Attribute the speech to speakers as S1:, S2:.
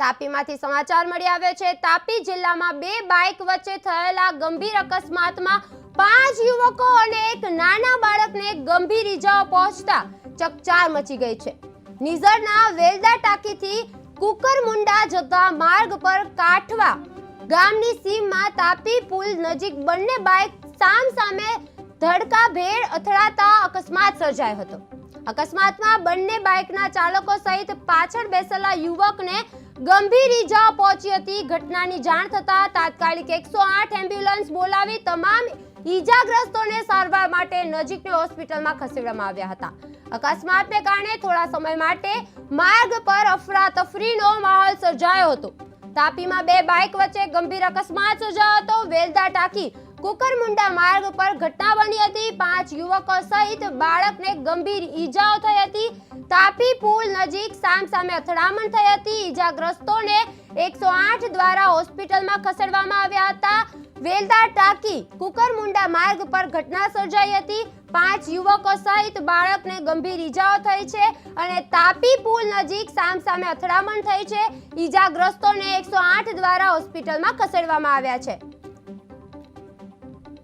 S1: તાપીમાંથી સમાચાર મળી આવ્યા છે। તાપી જિલ્લામાં બે બાઇક વચ્ચે થયેલા ગંભીર અકસ્માતમાં 5 યુવકો અને એક નાના બાળકને ગંભીર ઈજાઓ પહોંચતા ચકચાર મચી ગઈ છે। નિઝરના વેલદા ટાંકીથી કુકરમુંડા જતા માર્ગ પર કાઠવા ગામની સીમમાં તાપી પુલ નજીક બંને બાઇક સામસામે ધડકાભેર અથડાતા અકસ્માત સર્જાયો હતો। અકસ્માતમાં બંને બાઇકના ચાલકો સહિત પાછળ બેસેલા યુવકને ગંભીર ઈજાઓ પહોંચી હતી। ઘટનાની જાણ થતાં તાત્કાલિક 108 એમ્બ્યુલન્સ બોલાવી તમામ ઈજાગ્રસ્તોને સારવાર માટે નજીકની હોસ્પિટલમાં ખસેડવામાં આવ્યા હતા। અકસ્માતને કારણે થોડા સમય માટે માર્ગ પર અફરાતફરીનો માહોલ સર્જાયો હતો। તાપીમાં બે બાઇક વચ્ચે ગંભીર અકસ્માત સર્જાયો હતો। વેલદા ટાંકી કુકરમુંડા માર્ગ પર ઘટના બની હતી। 5 યુવકો સહિત બાળકને ગંભીર ઈજાઓ થઈ હતી। તાપી પુલ નજીક સામસામે અથડામણ થઈ હતી। ઈજાગ્રસ્તોને 108 દ્વારા હોસ્પિટલમાં ખસેડવામાં આવ્યા હતા। વેલદા ટાંકી કુકરમુંડા માર્ગ પર ઘટના સર્જાઈ હતી। 5 યુવકો સહિત બાળકને ગંભીર ઈજાઓ થઈ છે અને તાપી પુલ નજીક સામસામે અથડામણ થઈ છે। ઈજાગ્રસ્તોને 108 દ્વારા હોસ્પિટલમાં ખસેડવામાં આવ્યા છે।